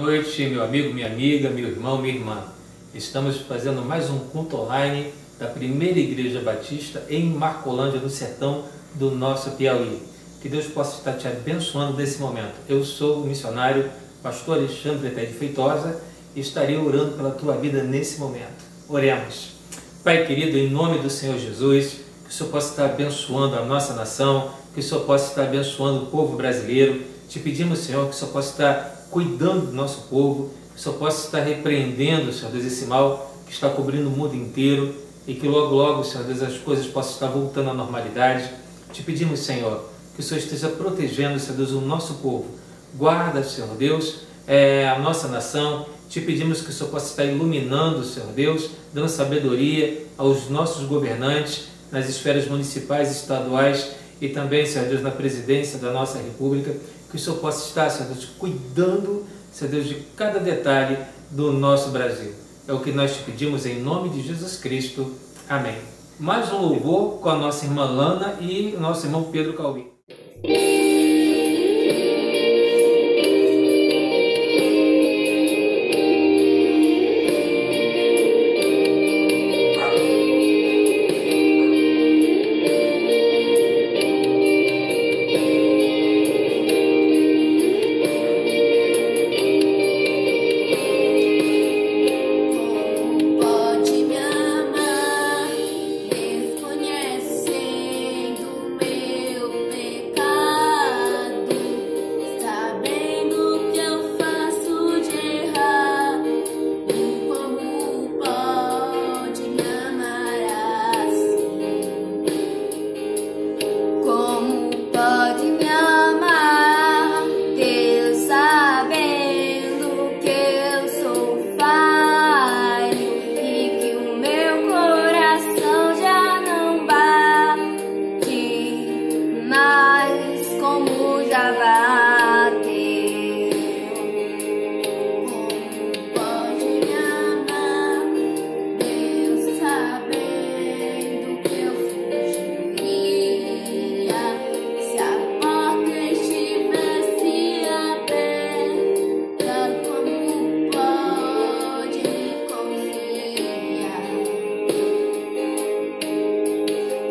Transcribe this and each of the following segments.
noite, meu amigo, minha amiga, meu irmão, minha irmã. Estamos fazendo mais um culto online da Primeira Igreja Batista em Marcolândia, no sertão do nosso Piauí. Que Deus possa estar te abençoando nesse momento. Eu sou o missionário pastor Alexandre Pé de Feitosa e estarei orando pela tua vida nesse momento. Oremos. Pai querido, em nome do Senhor Jesus, que o Senhor possa estar abençoando a nossa nação, que o Senhor possa estar abençoando o povo brasileiro. Te pedimos, Senhor, que o Senhor possa estar cuidando do nosso povo, que o Senhor possa estar repreendendo, Senhor Deus, esse mal que está cobrindo o mundo inteiro e que logo, logo, Senhor Deus, as coisas possam estar voltando à normalidade. Te pedimos, Senhor, que o Senhor esteja protegendo, Senhor Deus, o nosso povo. Guarda, Senhor Deus, a nossa nação. Te pedimos que o Senhor possa estar iluminando, Senhor Deus, dando sabedoria aos nossos governantes nas esferas municipais, estaduais e também, Senhor Deus, na presidência da nossa República. Que o Senhor possa estar, Senhor Deus, cuidando, Senhor Deus, de cada detalhe do nosso Brasil. É o que nós te pedimos em nome de Jesus Cristo. Amém. Mais um louvor com a nossa irmã Lana e o nosso irmão Pedro Calvi.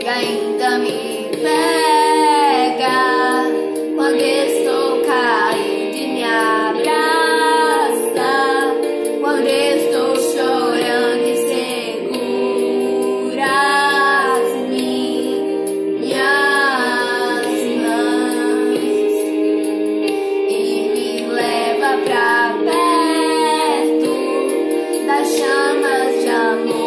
Ainda me pega quando estou caído e me abraça, quando estou chorando e segura as minhas mãos e me leva pra perto das chamas de amor.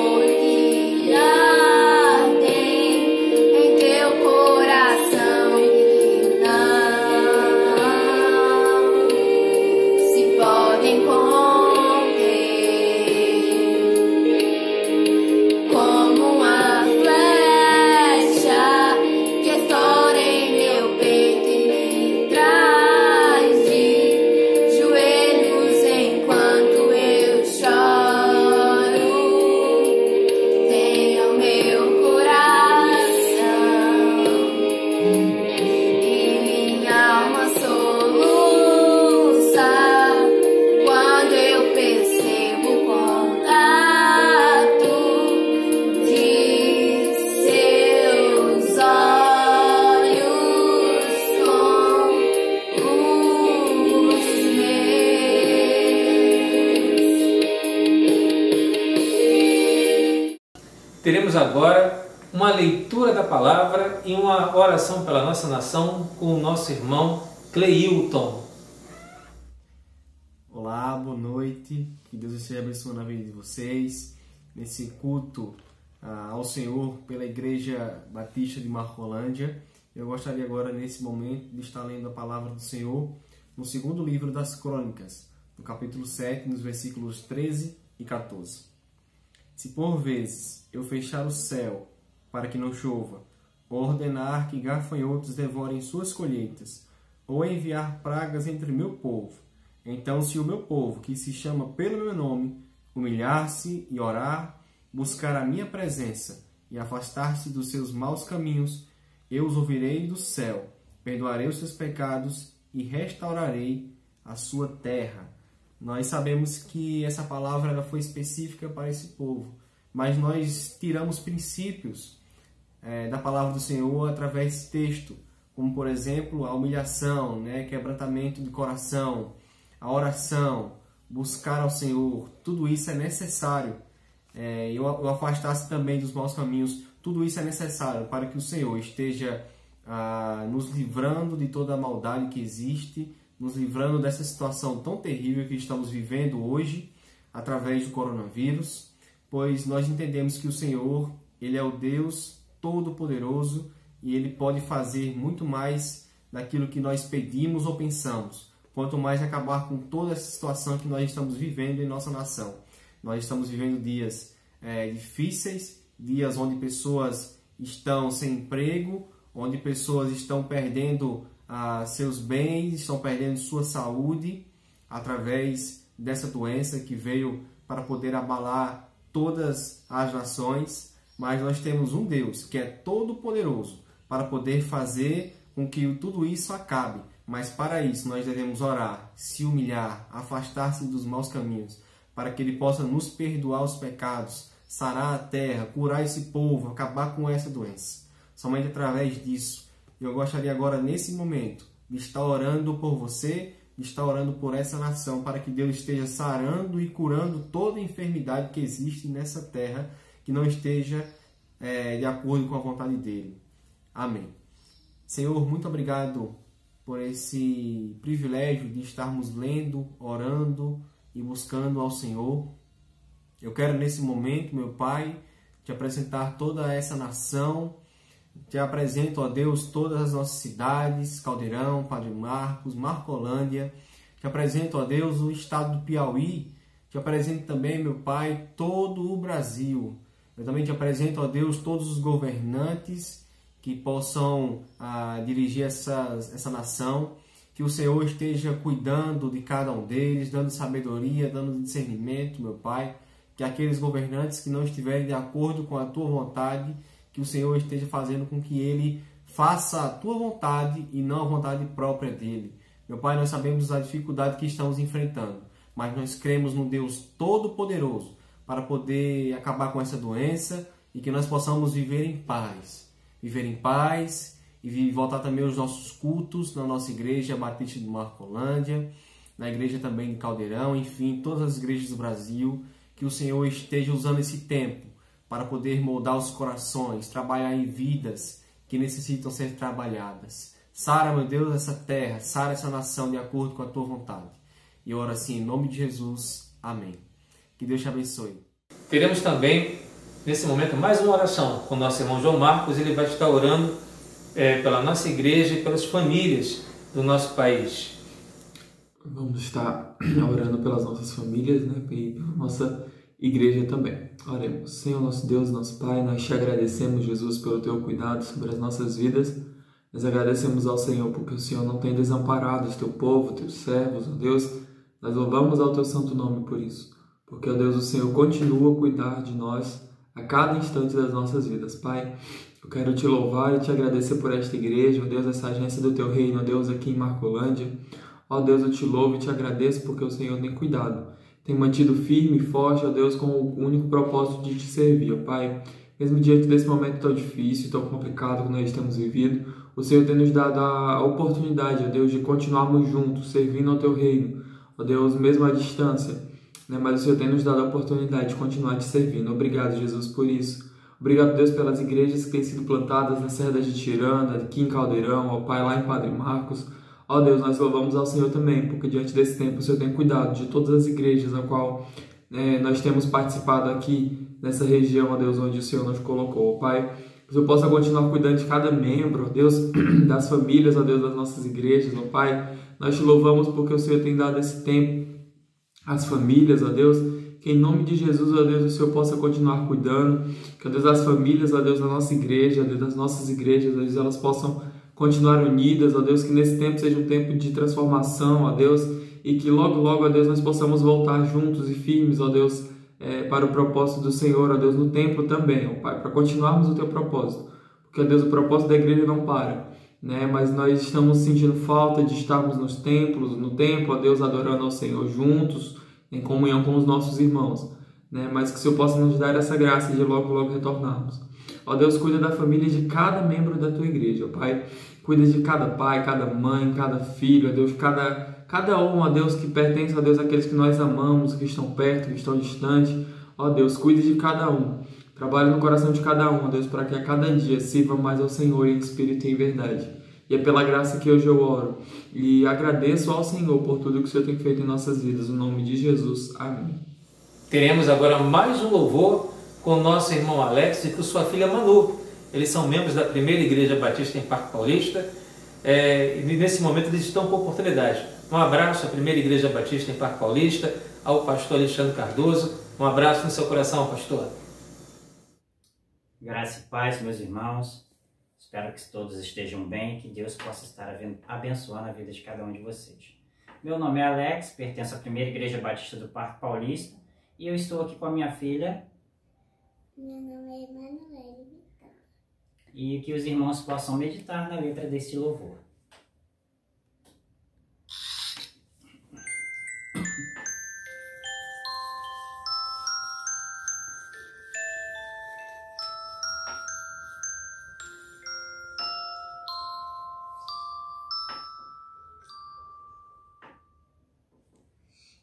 Teremos agora uma leitura da palavra e uma oração pela nossa nação com o nosso irmão Cleilton. Olá, boa noite, que Deus esteja abençoando a vida de vocês nesse culto ao Senhor pela Igreja Batista de Marcolândia. Eu gostaria agora, nesse momento, de estar lendo a palavra do Senhor no segundo livro das Crônicas, no capítulo 7, nos versículos 13 e 14. Se por vezes eu fechar o céu para que não chova, ou ordenar que gafanhotos devorem suas colheitas, ou enviar pragas entre meu povo, então se o meu povo, que se chama pelo meu nome, humilhar-se e orar, buscar a minha presença e afastar-se dos seus maus caminhos, eu os ouvirei do céu, perdoarei os seus pecados e restaurarei a sua terra. Nós sabemos que essa palavra ela foi específica para esse povo, mas nós tiramos princípios da palavra do Senhor através desse texto, como por exemplo a humilhação, quebrantamento de coração, a oração, buscar ao Senhor. Tudo isso é necessário. E o afastar-se também dos maus caminhos, tudo isso é necessário para que o Senhor esteja nos livrando de toda a maldade que existe, nos livrando dessa situação tão terrível que estamos vivendo hoje, através do coronavírus, pois nós entendemos que o Senhor, Ele é o Deus Todo-Poderoso e Ele pode fazer muito mais daquilo que nós pedimos ou pensamos, quanto mais acabar com toda essa situação que nós estamos vivendo em nossa nação. Nós estamos vivendo dias difíceis, dias onde pessoas estão sem emprego, onde pessoas estão perdendo seus bens, estão perdendo sua saúde através dessa doença que veio para poder abalar todas as nações. Mas nós temos um Deus que é todo poderoso para poder fazer com que tudo isso acabe. Mas para isso nós devemos orar, se humilhar, afastar-se dos maus caminhos, para que Ele possa nos perdoar os pecados, sarar a terra, curar esse povo, acabar com essa doença. Somente através disso. Eu gostaria agora, nesse momento, de estar orando por você, de estar orando por essa nação, para que Deus esteja sarando e curando toda enfermidade que existe nessa terra, que não esteja de acordo com a vontade dEle. Amém. Senhor, muito obrigado por esse privilégio de estarmos lendo, orando e buscando ao Senhor. Eu quero nesse momento, meu Pai, te apresentar toda essa nação. Te apresento, ó Deus, todas as nossas cidades, Caldeirão, Padre Marcos, Marcolândia. Te apresento, ó Deus, o estado do Piauí. Te apresento também, meu Pai, todo o Brasil. Eu também te apresento, ó Deus, todos os governantes que possam dirigir essa nação. Que o Senhor esteja cuidando de cada um deles, dando sabedoria, dando discernimento, meu Pai. Que aqueles governantes que não estiverem de acordo com a Tua vontade, que o Senhor esteja fazendo com que Ele faça a Tua vontade e não a vontade própria dEle. Meu Pai, nós sabemos da dificuldade que estamos enfrentando, mas nós cremos no Deus Todo-Poderoso para poder acabar com essa doença e que nós possamos viver em paz. Viver em paz e voltar também aos nossos cultos na nossa igreja Batista de Marcolândia, na igreja também de Caldeirão, enfim, todas as igrejas do Brasil. Que o Senhor esteja usando esse tempo para poder moldar os corações, trabalhar em vidas que necessitam ser trabalhadas. Sara, meu Deus, essa terra, sara essa nação de acordo com a Tua vontade. E oro assim em nome de Jesus. Amém. Que Deus te abençoe. Teremos também, nesse momento, mais uma oração com o nosso irmão João Marcos. Ele vai estar orando pela nossa igreja e pelas famílias do nosso país. Vamos estar orando pelas nossas famílias, e pela nossa igreja também. Oremos. Senhor, nosso Deus, nosso Pai, nós te agradecemos, Jesus, pelo Teu cuidado sobre as nossas vidas. Nós agradecemos ao Senhor porque o Senhor não tem desamparado o Teu povo, Teus servos, ó Deus. Nós louvamos ao Teu santo nome por isso. Porque, ó Deus, o Senhor continua a cuidar de nós a cada instante das nossas vidas. Pai, eu quero Te louvar e Te agradecer por esta igreja, ó Deus, essa agência do Teu reino, ó Deus, aqui em Marcolândia. Ó Deus, eu Te louvo e Te agradeço porque o Senhor tem cuidado, tem mantido firme e forte, ó Deus, com o único propósito de Te servir, ó Pai. Mesmo diante desse momento tão difícil, tão complicado que nós temos vivido, o Senhor tem nos dado a oportunidade, ó Deus, de continuarmos juntos, servindo ao Teu reino, ó Deus, mesmo à distância, mas o Senhor tem nos dado a oportunidade de continuar Te servindo. Obrigado, Jesus, por isso. Obrigado, Deus, pelas igrejas que têm sido plantadas na Serra de Tirana, aqui em Caldeirão, ó Pai, lá em Padre Marcos. Ó Deus, nós louvamos ao Senhor também, porque diante desse tempo o Senhor tem cuidado de todas as igrejas na qual nós temos participado aqui nessa região, ó Deus, onde o Senhor nos colocou. Ó Pai, que o Senhor possa continuar cuidando de cada membro, ó Deus, das famílias, ó Deus, das nossas igrejas, ó Pai. Nós Te louvamos porque o Senhor tem dado esse tempo às famílias, ó Deus. Que em nome de Jesus, ó Deus, o Senhor possa continuar cuidando. Que, ó Deus, as famílias, ó Deus, da nossa igreja, ó Deus, das nossas igrejas, ó Deus, elas possam continuar unidas, ó Deus, que nesse tempo seja um tempo de transformação, ó Deus, e que logo, logo, ó Deus, nós possamos voltar juntos e firmes, ó Deus, para o propósito do Senhor, ó Deus, no templo também, ó Pai, para continuarmos o Teu propósito, porque, ó Deus, o propósito da igreja não para, né? Mas nós estamos sentindo falta de estarmos nos templos, no templo, ó Deus, adorando ao Senhor juntos, em comunhão com os nossos irmãos, né? Mas que o Senhor possa nos dar essa graça de logo, logo retornarmos. Ó Deus, cuida da família de cada membro da Tua igreja, ó Pai. Cuida de cada pai, cada mãe, cada filho, ó Deus, cada um, ó Deus, que pertence, ó Deus, àqueles que nós amamos, que estão perto, que estão distantes. Ó Deus, cuide de cada um. Trabalhe no coração de cada um, ó Deus, para que a cada dia sirva mais ao Senhor em espírito e em verdade. E é pela graça que hoje eu oro. E agradeço ao Senhor por tudo que o Senhor tem feito em nossas vidas. No nome de Jesus. Amém. Teremos agora mais um louvor com o nosso irmão Alex e com sua filha Manu. Eles são membros da Primeira Igreja Batista em Parque Paulista. E nesse momento eles estão com oportunidade. Um abraço à Primeira Igreja Batista em Parque Paulista, ao pastor Alexandre Cardoso. Um abraço no seu coração, pastor. Graça e paz, meus irmãos. Espero que todos estejam bem, que Deus possa estar abençoando a vida de cada um de vocês. Meu nome é Alex, pertenço à Primeira Igreja Batista do Parque Paulista e eu estou aqui com a minha filha. Meu nome é Emanuele Vital. E que os irmãos possam meditar na letra deste louvor.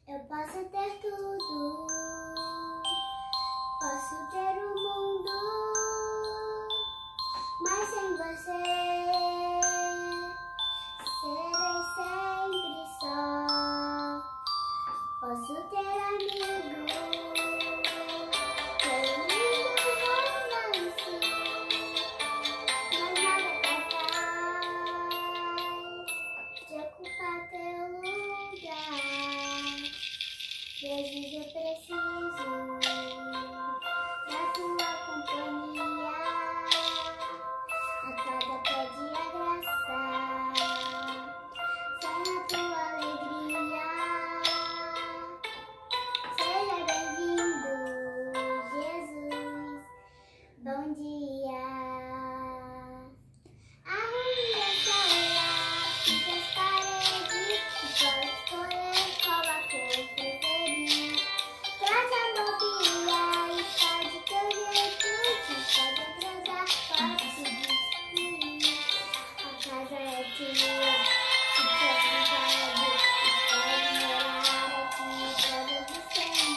Eu posso ter tudo, posso ter o mundo, mas sem você serei sempre só. Posso ter amigos, ter um lindo romance, mas nada capaz de ocupar teu lugar. Jesus, eu preciso da tua companhia, a cada pé de abraçar, sem a tua alegria. Seja bem-vindo, Jesus, bom dia. Arrume a sala, pinta as paredes, e pode escolher qual a cor preferir. Traz a mobília e faz o teu jeito, te pode agradar, pode se descobrir. A casa é tua, se quer vontade, e pode morar aqui pra todo sempre.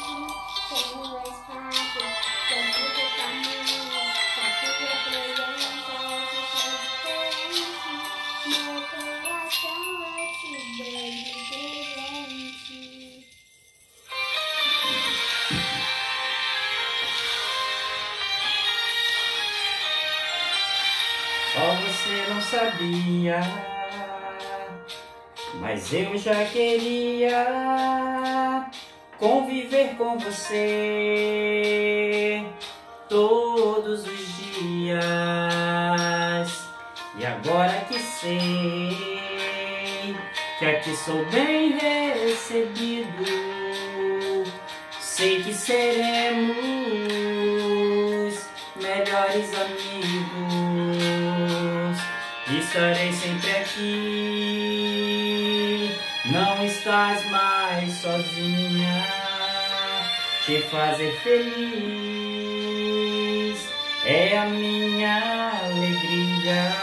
Tem um espaço, tem tudo tamanho, só tua presença que faz diferente. Meu coração eu te dou de presente. Só você não sabia, mas eu já queria conviver com você todos os dias. E agora que sei que aqui sou bem recebido, sei que seremos melhores amigos. Estarei sempre aqui, não estás mais sozinha. Te fazer feliz é a minha alegria.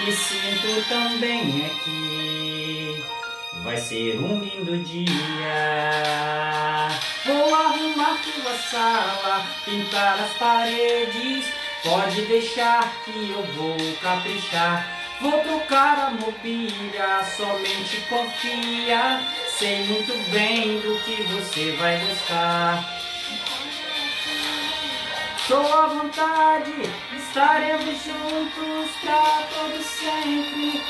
E sinto também aqui, vai ser um lindo dia. Vou arrumar tua sala, pintar as paredes, pode deixar que eu vou caprichar. Vou trocar a mobília, somente confia, sei muito bem do que você vai gostar. Estou à vontade, estaremos juntos pra todo sempre.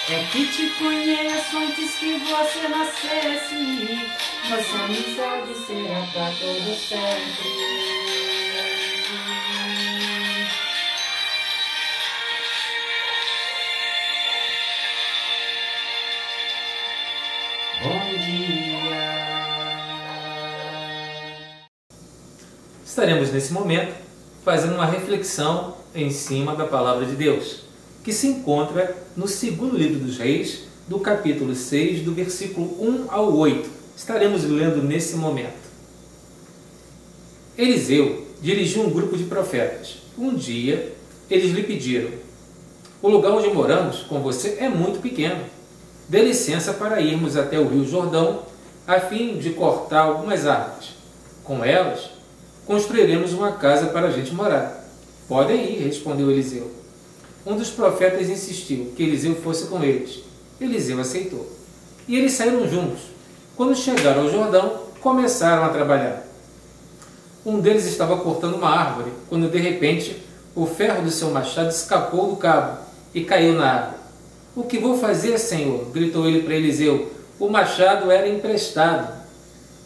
É que te conheço antes que você nascesse, nossa amizade será pra todo sempre. Bom dia. Estaremos nesse momento fazendo uma reflexão em cima da palavra de Deus, que se encontra no segundo livro dos Reis, do capítulo 6, do versículo 1 ao 8. Estaremos lendo nesse momento. Eliseu dirigiu um grupo de profetas. Um dia, eles lhe pediram: o lugar onde moramos com você é muito pequeno. Dê licença para irmos até o rio Jordão, a fim de cortar algumas árvores. Com elas, construiremos uma casa para a gente morar. Podem ir, respondeu Eliseu. Um dos profetas insistiu que Eliseu fosse com eles. Eliseu aceitou. E eles saíram juntos. Quando chegaram ao Jordão, começaram a trabalhar. Um deles estava cortando uma árvore, quando de repente o ferro do seu machado escapou do cabo e caiu na água. O que vou fazer, Senhor? Gritou ele para Eliseu. O machado era emprestado.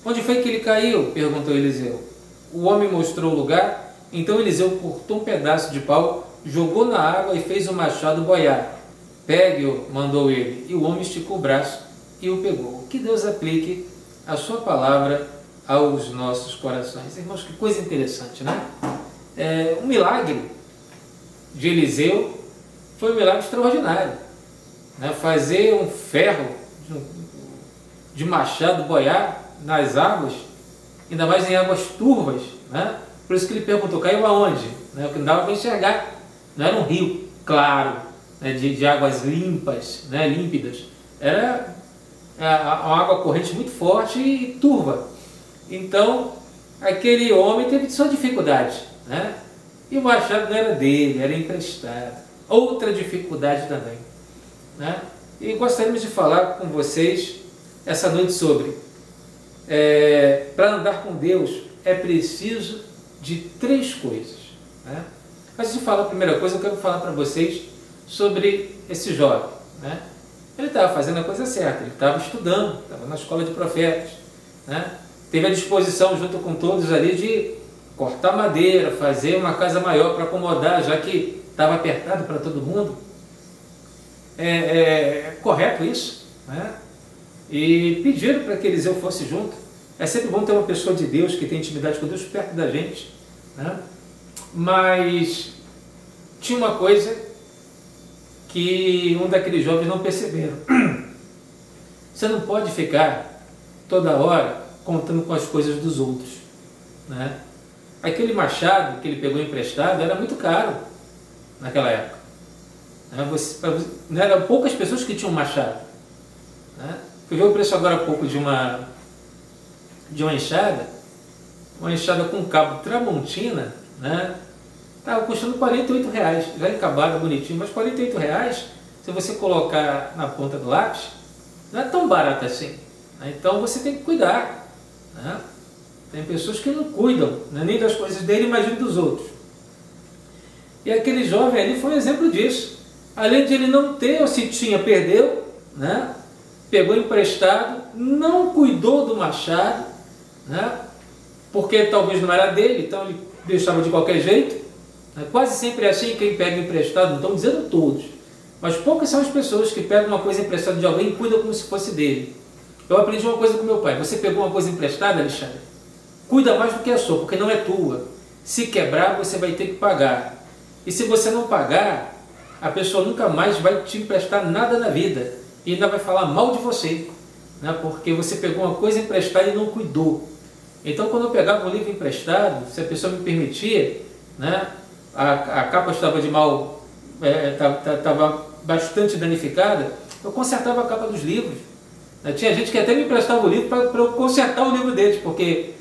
Onde foi que ele caiu? Perguntou Eliseu. O homem mostrou o lugar, então Eliseu cortou um pedaço de pau, jogou na água e fez o machado boiar. Pegue-o, mandou ele, e o homem esticou o braço e o pegou. Que Deus aplique a sua palavra aos nossos corações. Irmãos, que coisa interessante, né? Um milagre de Eliseu foi um milagre extraordinário, né? Fazer um ferro de machado boiar nas águas, ainda mais em águas turvas, né? Por isso que ele perguntou: caiu aonde? Né? Porque não dava para enxergar, não era um rio claro, né? de águas limpas, né? Límpidas, era uma água corrente muito forte e turva. Então aquele homem teve sua dificuldade, né? E o machado não era dele, era emprestado. Outra dificuldade também, né? E gostaríamos de falar com vocês essa noite sobre para andar com Deus é preciso de 3 coisas, né? Antes de falar a primeira coisa, eu quero falar para vocês sobre esse jovem, né? Ele estava fazendo a coisa certa, ele estava estudando, estava na escola de profetas, né? Teve a disposição junto com todos ali de cortar madeira, fazer uma casa maior para acomodar, já que estava apertado para todo mundo. É correto isso, né? E pediram para que Eliseu fosse junto. É sempre bom ter uma pessoa de Deus que tem intimidade com Deus perto da gente, né? Mas tinha uma coisa que um daqueles jovens não perceberam. Você não pode ficar toda hora contando com as coisas dos outros, né? Aquele machado que ele pegou emprestado era muito caro naquela época, né? Eram poucas pessoas que tinham machado, né? Fui ver o preço agora há pouco de uma enxada com cabo Tramontina, né? Estava custando R$48, já encabada, bonitinho, mas R$48, se você colocar na ponta do lápis, não é tão barato assim, né? Então você tem que cuidar, né? Tem pessoas que não cuidam, né? Nem das coisas dele, imagina dos outros. E aquele jovem ali foi um exemplo disso. Além de ele não ter, ou se tinha, perdeu, né? Pegou emprestado, não cuidou do machado, né? Porque talvez não era dele, então ele deixava de qualquer jeito. Quase sempre é assim, quem pega emprestado, não estão dizendo todos, mas poucas são as pessoas que pegam uma coisa emprestada de alguém e cuidam como se fosse dele. Eu aprendi uma coisa com meu pai: você pegou uma coisa emprestada, Alexandre, cuida mais do que a sua, porque não é tua. Se quebrar, você vai ter que pagar. E se você não pagar, a pessoa nunca mais vai te emprestar nada na vida e ainda vai falar mal de você, né? Porque você pegou uma coisa emprestada e não cuidou. Então, quando eu pegava um livro emprestado, se a pessoa me permitia, né? A capa estava de mal, estava bastante danificada, eu consertava a capa dos livros, né? Tinha gente que até me emprestava o livro para eu consertar o livro deles, porque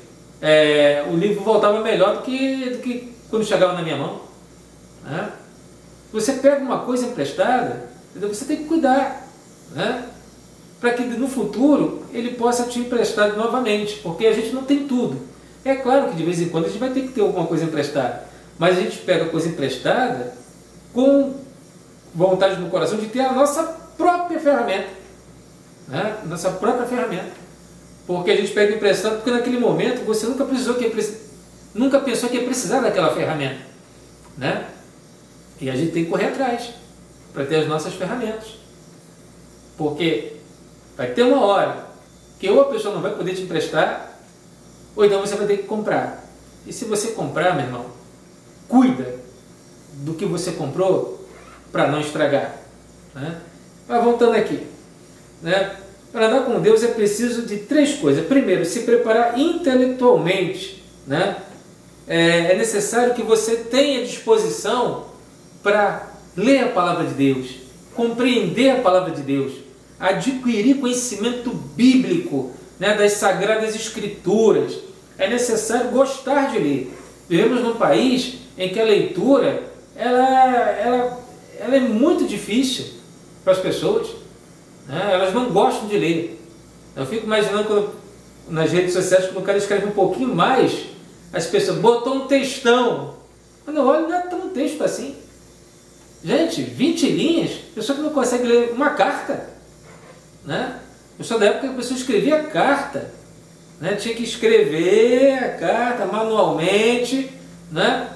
o livro voltava melhor do que quando chegava na minha mão, né? Você pega uma coisa emprestada, você tem que cuidar, né? Para que no futuro ele possa te emprestar novamente, porque a gente não tem tudo. É claro que de vez em quando a gente vai ter que ter alguma coisa emprestada, mas a gente pega coisa emprestada com vontade no coração de ter a nossa própria ferramenta, né? Nossa própria ferramenta. Porque a gente pega emprestado porque naquele momento você nunca pensou que ia precisar daquela ferramenta, né? E a gente tem que correr atrás para ter as nossas ferramentas. Porque vai ter uma hora que ou a pessoa não vai poder te emprestar, ou então você vai ter que comprar. E se você comprar, meu irmão, cuida do que você comprou para não estragar, né? Mas voltando aqui, né? Para andar com Deus é preciso de 3 coisas. Primeiro, se preparar intelectualmente, né? É necessário que você tenha disposição para ler a palavra de Deus, compreender a palavra de Deus, adquirir conhecimento bíblico, né, das Sagradas Escrituras. É necessário gostar de ler. Vivemos num país em que a leitura ela é muito difícil para as pessoas, né? Elas não gostam de ler. Eu fico imaginando nas redes sociais, quando o cara escreve um pouquinho mais, as pessoas botam um textão. Quando eu olho, não é tão texto assim. Gente, 20 linhas, pessoa que não consegue ler uma carta, né? Eu sou da época que a pessoa escrevia carta, né? Tinha que escrever a carta manualmente, né?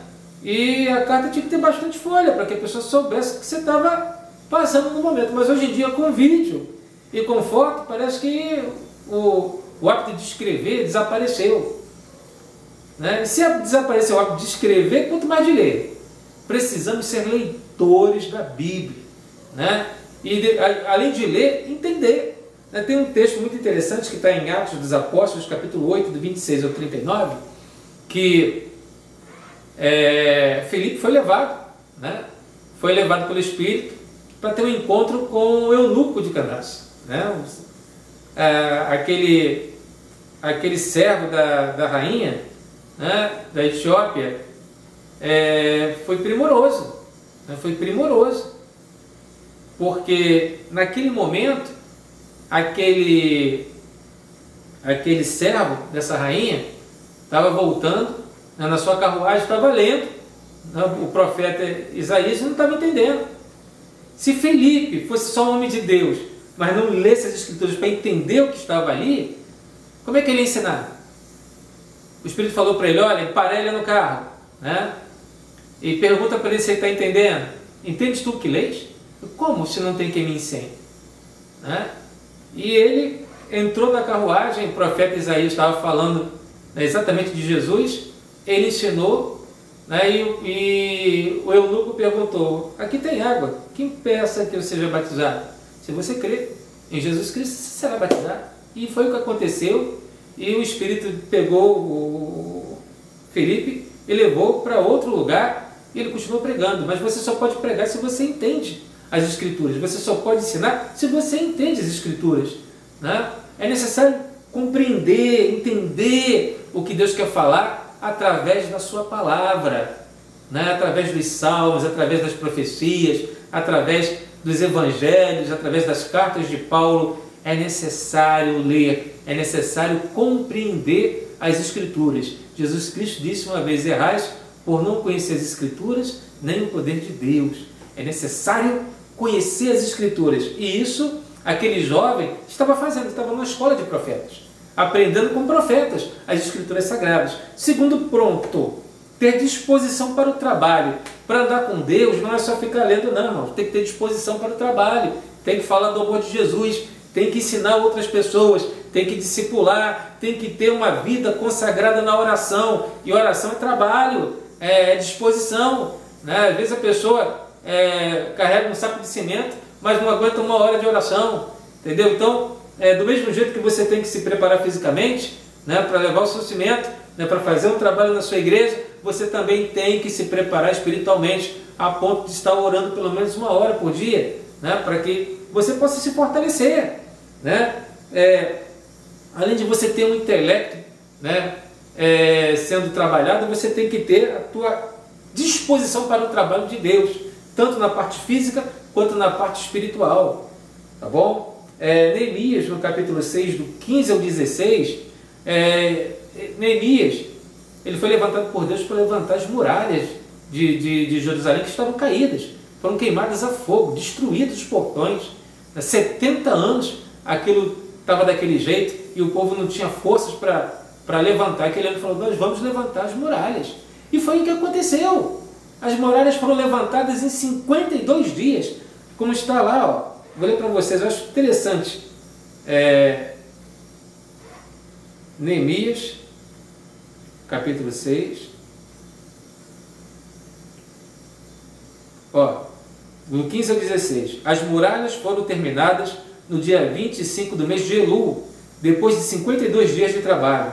E a carta tinha que ter bastante folha para que a pessoa soubesse o que você estava passando no momento. Mas hoje em dia, com vídeo e com foto, parece que o hábito de escrever desapareceu, né? E se desapareceu o hábito de escrever, quanto mais de ler. Precisamos ser leitores da Bíblia, né? E além de ler, entender. Tem um texto muito interessante que está em Atos dos Apóstolos, capítulo 8, do 26 ao 39, que Felipe foi levado, né? Foi levado pelo Espírito para ter um encontro com o eunuco de Candace, né? Aquele servo da rainha, né, da Etiópia, foi primoroso, né? Foi primoroso, porque naquele momento aquele servo dessa rainha estava voltando, né, na sua carruagem, estava lendo, né, o profeta Isaías, não estava entendendo. Se Felipe fosse só um homem de Deus, mas não lesse as Escrituras para entender o que estava ali, como é que ele ia ensinar? O Espírito falou para ele: olha, emparelha no carro, né? E pergunta para ele se ele está entendendo. Entendes tu o que lês? Como se não tem quem me ensine? Né? E ele entrou na carruagem, o profeta Isaías estava falando, né, exatamente de Jesus, ele ensinou, né, e o eunuco perguntou: aqui tem água, quem peça que eu seja batizado? Se você crê em Jesus Cristo, você será batizado. E foi o que aconteceu, e o Espírito pegou o Felipe e levou para outro lugar, e ele continuou pregando. Mas você só pode pregar se você entende as Escrituras, você só pode ensinar se você entende as Escrituras, né? É necessário compreender, entender o que Deus quer falar através da sua palavra, né? Através dos salmos, através das profecias, através dos evangelhos, através das cartas de Paulo. É necessário ler, é necessário compreender as Escrituras. Jesus Cristo disse uma vez: errais por não conhecer as Escrituras, nem o poder de Deus. É necessário conhecer as Escrituras. E isso aquele jovem estava fazendo, estava numa escola de profetas, aprendendo com profetas as Escrituras Sagradas. Segundo ponto, ter disposição para o trabalho. Para andar com Deus não é só ficar lendo, não, irmão. Tem que ter disposição para o trabalho, tem que falar do amor de Jesus, tem que ensinar outras pessoas, tem que discipular, tem que ter uma vida consagrada na oração. E oração é trabalho, é disposição, né? Às vezes a pessoa carrega um saco de cimento, mas não aguenta uma hora de oração, entendeu? Então, do mesmo jeito que você tem que se preparar fisicamente, né, para levar o seu cimento, né, para fazer um trabalho na sua igreja, você também tem que se preparar espiritualmente, a ponto de estar orando pelo menos uma hora por dia, né, para que você possa se fortalecer, né? Além de você ter um intelecto, né, sendo trabalhado, você tem que ter a tua disposição para o trabalho de Deus, tanto na parte física quanto na parte espiritual, tá bom? Neemias, no capítulo 6, do 15 ao 16, Neemias, ele foi levantado por Deus para levantar as muralhas de Jerusalém que estavam caídas, foram queimadas a fogo, destruídos os portões. 70 anos aquilo estava daquele jeito e o povo não tinha forças para levantar. Aquele ano falou: nós vamos levantar as muralhas. E foi o que aconteceu. As muralhas foram levantadas em 52 dias, como está lá, ó. Vou ler para vocês, eu acho interessante. Neemias, capítulo 6. Ó, do 15 ao 16. As muralhas foram terminadas no dia 25 do mês de Elul, depois de 52 dias de trabalho.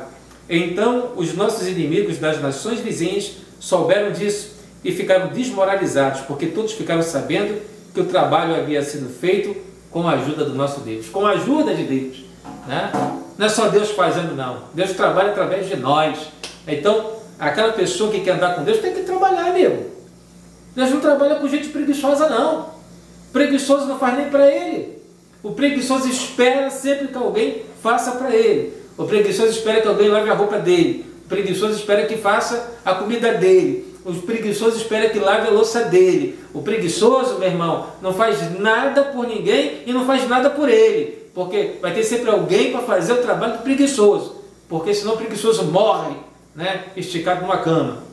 Então os nossos inimigos das nações vizinhas souberam disso e ficaram desmoralizados, porque todos ficaram sabendo que o trabalho havia sido feito com a ajuda do nosso Deus, com a ajuda de Deus, né? Não é só Deus fazendo, não. Deus trabalha através de nós. Então, aquela pessoa que quer andar com Deus tem que trabalhar, amigo. Deus não trabalha com gente preguiçosa, não. Preguiçoso não faz nem para ele. O preguiçoso espera sempre que alguém faça para ele. O preguiçoso espera que alguém lave a roupa dele. O preguiçoso espera que faça a comida dele. O preguiçoso espera que lave a louça dele. O preguiçoso, meu irmão, não faz nada por ninguém e não faz nada por ele. Porque vai ter sempre alguém para fazer o trabalho do preguiçoso. Porque senão o preguiçoso morre, né, esticado numa cama.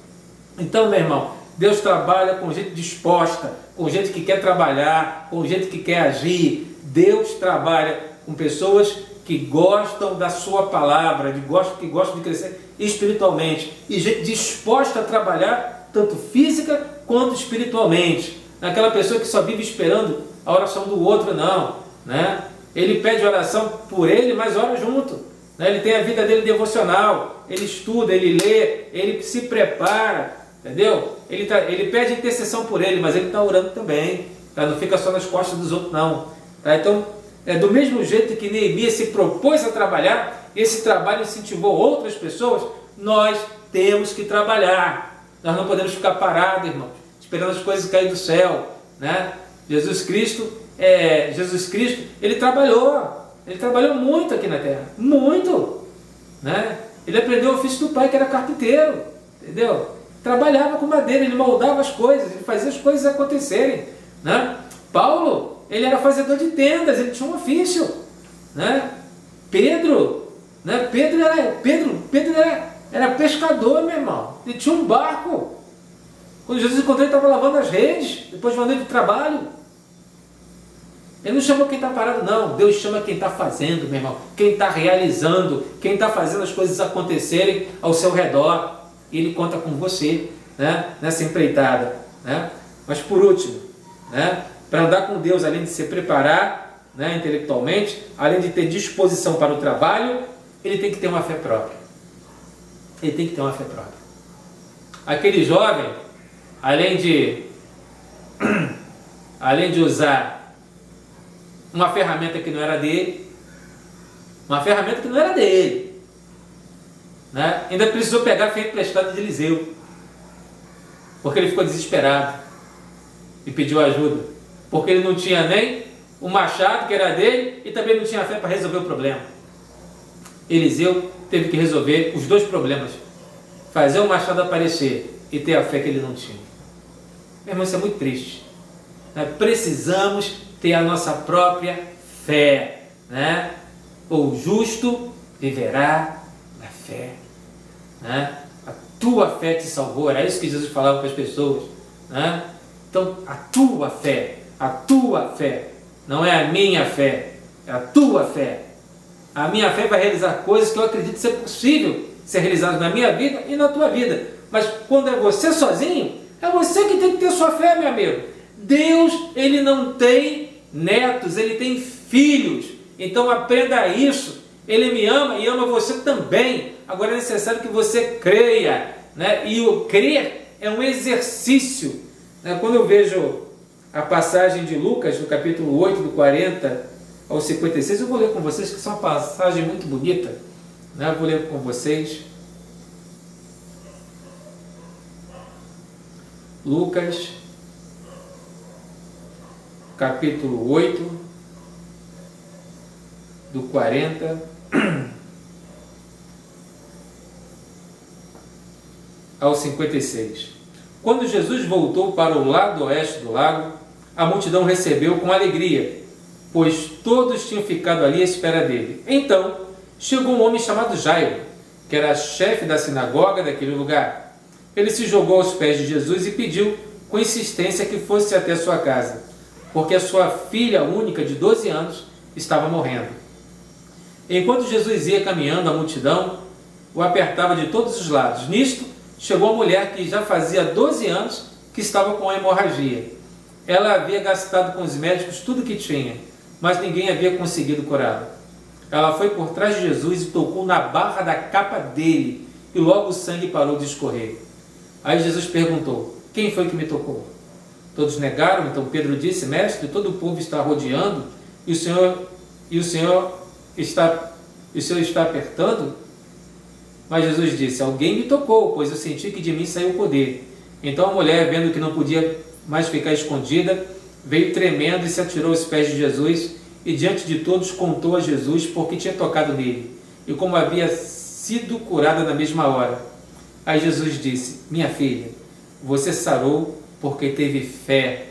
Então, meu irmão, Deus trabalha com gente disposta, com gente que quer trabalhar, com gente que quer agir. Deus trabalha com pessoas que gostam da sua palavra, que gostam de crescer espiritualmente. E gente disposta a trabalhar, tanto física quanto espiritualmente. Aquela pessoa que só vive esperando a oração do outro, não, né? Ele pede oração por ele, mas ora junto, né? Ele tem a vida dele devocional, ele estuda, ele lê, ele se prepara, entendeu? Ele pede intercessão por ele, mas ele está orando também, tá? Não fica só nas costas dos outros, não, tá? Então, do mesmo jeito que Neemias se propôs a trabalhar, esse trabalho incentivou outras pessoas, nós temos que trabalhar. Nós não podemos ficar parados, irmãos, esperando as coisas caírem do céu, né? Jesus Cristo, ele trabalhou muito aqui na terra, muito, né? Ele aprendeu o ofício do pai, que era carpinteiro, entendeu? Trabalhava com madeira, ele moldava as coisas, ele fazia as coisas acontecerem, né? Paulo, ele era fazedor de tendas, ele tinha um ofício, né? Pedro era pescador, meu irmão, ele tinha um barco. Quando Jesus encontrou, ele estava lavando as redes, depois de uma noite de trabalho. Ele não chamou quem está parado, não. Deus chama quem está fazendo, meu irmão. Quem está realizando, quem está fazendo as coisas acontecerem ao seu redor. E Ele conta com você, né, nessa empreitada, né? Mas por último, né, para andar com Deus, além de se preparar, né, intelectualmente, além de ter disposição para o trabalho, ele tem que ter uma fé própria. Ele tem que ter uma fé própria. Aquele jovem, além de usar uma ferramenta que não era dele, né? Ainda precisou pegar feito emprestado de Eliseu, porque ele ficou desesperado e pediu ajuda, porque ele não tinha nem o machado que era dele e também não tinha fé para resolver o problema. Eliseu teve que resolver os dois problemas: fazer o machado aparecer e ter a fé que ele não tinha. Meu irmão, isso é muito triste, né? Precisamos ter a nossa própria fé, né? O justo viverá da fé, né? A tua fé te salvou, era isso que Jesus falava para as pessoas, né? Então, a tua fé, não é a minha fé, é a tua fé. A minha fé vai realizar coisas que eu acredito ser possível ser realizado na minha vida e na tua vida. Mas quando é você sozinho, é você que tem que ter sua fé, meu amigo. Deus, ele não tem netos, ele tem filhos. Então aprenda isso. Ele me ama e ama você também. Agora é necessário que você creia, né? E o crer é um exercício, né? Quando eu vejo a passagem de Lucas, no capítulo 8, do 40 ao 56, eu vou ler com vocês, que é uma passagem muito bonita, né? Eu vou ler com vocês. Lucas, capítulo 8, do 40 ao 56. Quando Jesus voltou para o lado oeste do lago, a multidão recebeu com alegria, pois todos tinham ficado ali à espera dele. Então chegou um homem chamado Jairo, que era chefe da sinagoga daquele lugar. Ele se jogou aos pés de Jesus e pediu com insistência que fosse até sua casa, porque a sua filha única de 12 anos estava morrendo. Enquanto Jesus ia caminhando, a multidão o apertava de todos os lados. Nisto, chegou a mulher que já fazia 12 anos que estava com a hemorragia. Ela havia gastado com os médicos tudo que tinha, mas ninguém havia conseguido curá-la. Ela foi por trás de Jesus e tocou na barra da capa dele, e logo o sangue parou de escorrer. Aí Jesus perguntou: quem foi que me tocou? Todos negaram. Então Pedro disse: mestre, todo o povo está rodeando e o Senhor está apertando? Mas Jesus disse: alguém me tocou, pois eu senti que de mim saiu o poder. Então a mulher, vendo que não podia mais ficar escondida, veio tremendo e se atirou aos pés de Jesus e diante de todos contou a Jesus porque tinha tocado nele e como havia sido curada na mesma hora. Aí Jesus disse: minha filha, você sarou porque teve fé.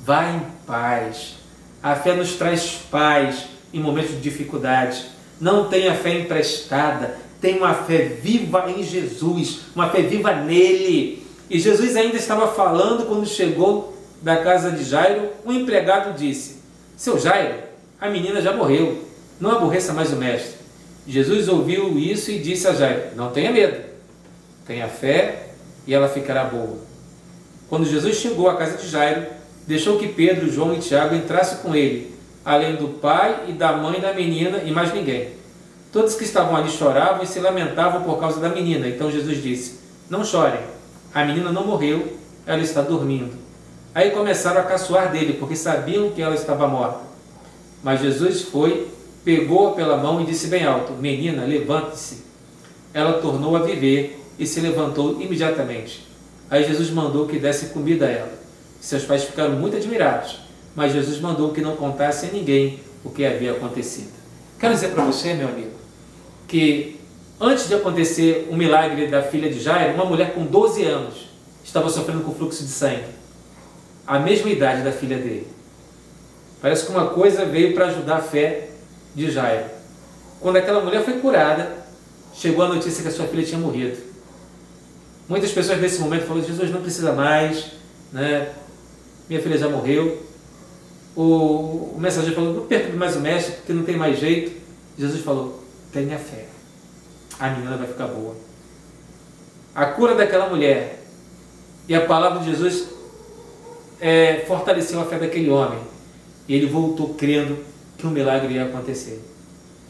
Vá em paz. A fé nos traz paz em momentos de dificuldade. Não tenha fé emprestada. Tenha uma fé viva em Jesus, uma fé viva nele. E Jesus ainda estava falando quando chegou da casa de Jairo. Um empregado disse: seu Jairo, a menina já morreu. Não aborreça mais o mestre. Jesus ouviu isso e disse a Jairo: não tenha medo. Tenha fé e ela ficará boa. Quando Jesus chegou à casa de Jairo, deixou que Pedro, João e Tiago entrassem com ele, além do pai e da mãe da menina e mais ninguém. Todos que estavam ali choravam e se lamentavam por causa da menina. Então Jesus disse: não chorem, a menina não morreu, ela está dormindo. Aí começaram a caçoar dele, porque sabiam que ela estava morta. Mas Jesus foi, pegou-a pela mão e disse bem alto: menina, levante-se. Ela tornou a viver e se levantou imediatamente. Aí Jesus mandou que desse comida a ela. Seus pais ficaram muito admirados, mas Jesus mandou que não contasse a ninguém o que havia acontecido. Quero dizer para você, meu amigo, que antes de acontecer o milagre da filha de Jairo, uma mulher com 12 anos estava sofrendo com fluxo de sangue, a mesma idade da filha dele. Parece que uma coisa veio para ajudar a fé de Jairo. Quando aquela mulher foi curada, chegou a notícia que a sua filha tinha morrido. Muitas pessoas nesse momento falaram: Jesus não precisa mais, né? Minha filha já morreu. O mensageiro falou: não perca mais o mestre, porque não tem mais jeito. Jesus falou: tenha fé, a menina vai ficar boa. A cura daquela mulher e a palavra de Jesus fortaleceu a fé daquele homem, e ele voltou crendo que um milagre ia acontecer.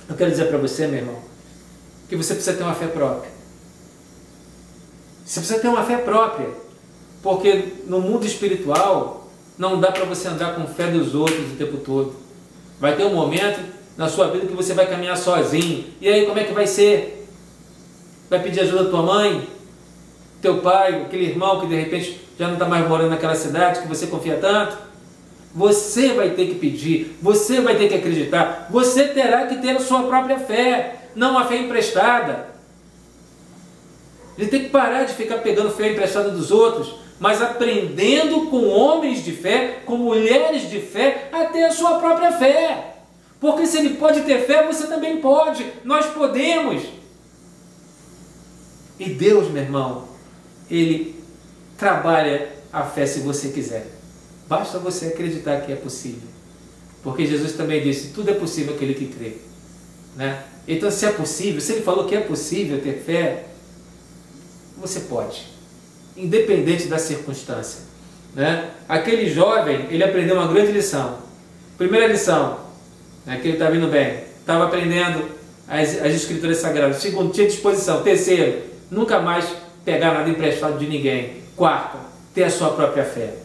Eu quero dizer para você, meu irmão, que você precisa ter uma fé própria. Você precisa ter uma fé própria, porque no mundo espiritual não dá para você andar com fé dos outros o tempo todo. Vai ter um momento na sua vida que você vai caminhar sozinho. E aí como é que vai ser? Vai pedir ajuda da tua mãe, teu pai, aquele irmão que de repente já não está mais morando naquela cidade que você confia tanto? Você vai ter que pedir, você vai ter que acreditar, você terá que ter a sua própria fé, não a fé emprestada. Ele tem que parar de ficar pegando fé emprestada dos outros, mas aprendendo com homens de fé, com mulheres de fé, a ter a sua própria fé. Porque se ele pode ter fé, você também pode. Nós podemos. E Deus, meu irmão, Ele trabalha a fé se você quiser. Basta você acreditar que é possível. Porque Jesus também disse: tudo é possível aquele que crê. Né? Então, se é possível, se Ele falou que é possível ter fé, você pode, independente da circunstância. Né? Aquele jovem, ele aprendeu uma grande lição. Primeira lição, né, que ele estava indo bem, estava aprendendo as escrituras sagradas. Segundo, tinha disposição. Terceiro, nunca mais pegar nada emprestado de ninguém. Quarto, ter a sua própria fé.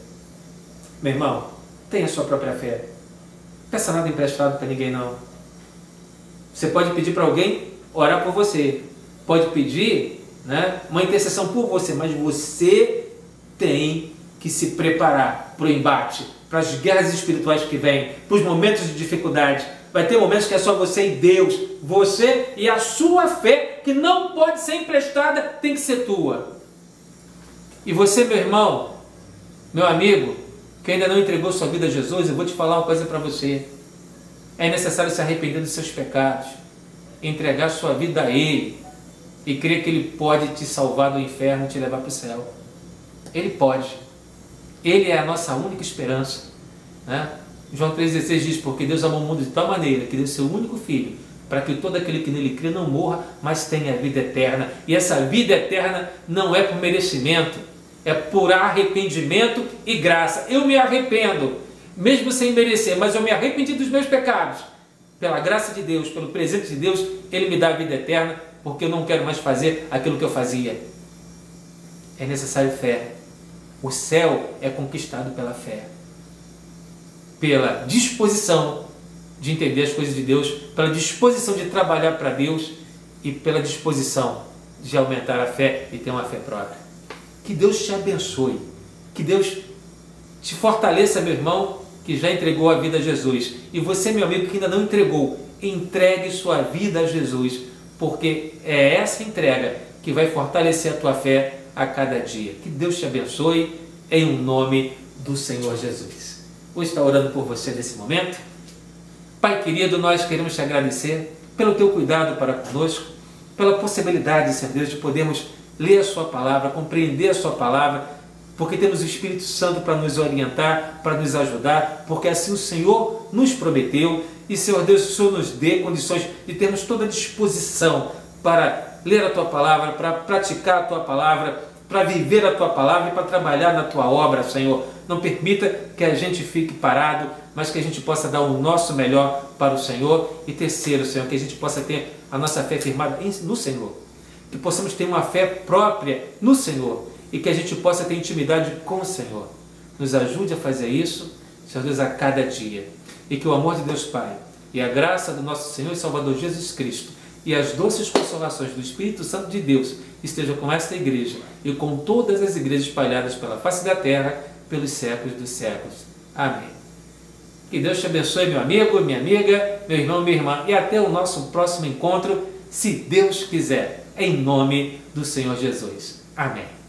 Meu irmão, tenha a sua própria fé. Não peça nada emprestado para ninguém, não. Você pode pedir para alguém orar por você. Pode pedir, né, uma intercessão por você, mas você tem que se preparar para o embate, para as guerras espirituais que vêm, para os momentos de dificuldade. Vai ter momentos que é só você e Deus, você e a sua fé, que não pode ser emprestada, tem que ser tua. E você, meu irmão, meu amigo, que ainda não entregou sua vida a Jesus, eu vou te falar uma coisa para você. É necessário se arrepender dos seus pecados, entregar sua vida a Ele, e crer que Ele pode te salvar do inferno e te levar para o céu. Ele pode. Ele é a nossa única esperança. Né? João 3,16 diz: porque Deus amou o mundo de tal maneira que deu seu único Filho, para que todo aquele que nele crê não morra, mas tenha a vida eterna. E essa vida eterna não é por merecimento. É por arrependimento e graça. Eu me arrependo, mesmo sem merecer, mas eu me arrependi dos meus pecados. Pela graça de Deus, pelo presente de Deus, Ele me dá a vida eterna, porque eu não quero mais fazer aquilo que eu fazia. É necessário fé. O céu é conquistado pela fé, pela disposição de entender as coisas de Deus, pela disposição de trabalhar para Deus e pela disposição de aumentar a fé e ter uma fé própria. Que Deus te abençoe, que Deus te fortaleça, meu irmão, que já entregou a vida a Jesus. E você, meu amigo, que ainda não entregou, entregue sua vida a Jesus, porque é essa entrega que vai fortalecer a tua fé a cada dia. Que Deus te abençoe, em nome do Senhor Jesus. Vou estar orando por você nesse momento. Pai querido, nós queremos te agradecer pelo teu cuidado para conosco, pela possibilidade, Senhor Deus, de podermos ler a sua palavra, compreender a sua palavra, porque temos o Espírito Santo para nos orientar, para nos ajudar, porque assim o Senhor nos prometeu. E, Senhor Deus, o Senhor nos dê condições de termos toda a disposição para ler a tua palavra, para praticar a tua palavra, para viver a tua palavra e para trabalhar na tua obra, Senhor. Não permita que a gente fique parado, mas que a gente possa dar o nosso melhor para o Senhor. E terceiro, Senhor, que a gente possa ter a nossa fé firmada no Senhor, que possamos ter uma fé própria no Senhor e que a gente possa ter intimidade com o Senhor. Nos ajude a fazer isso, Senhor Deus, a cada dia. E que o amor de Deus Pai e a graça do nosso Senhor e Salvador Jesus Cristo e as doces consolações do Espírito Santo de Deus estejam com esta igreja e com todas as igrejas espalhadas pela face da terra, pelos séculos dos séculos. Amém. Que Deus te abençoe, meu amigo, minha amiga, meu irmão, minha irmã, e até o nosso próximo encontro, se Deus quiser, em nome do Senhor Jesus. Amém.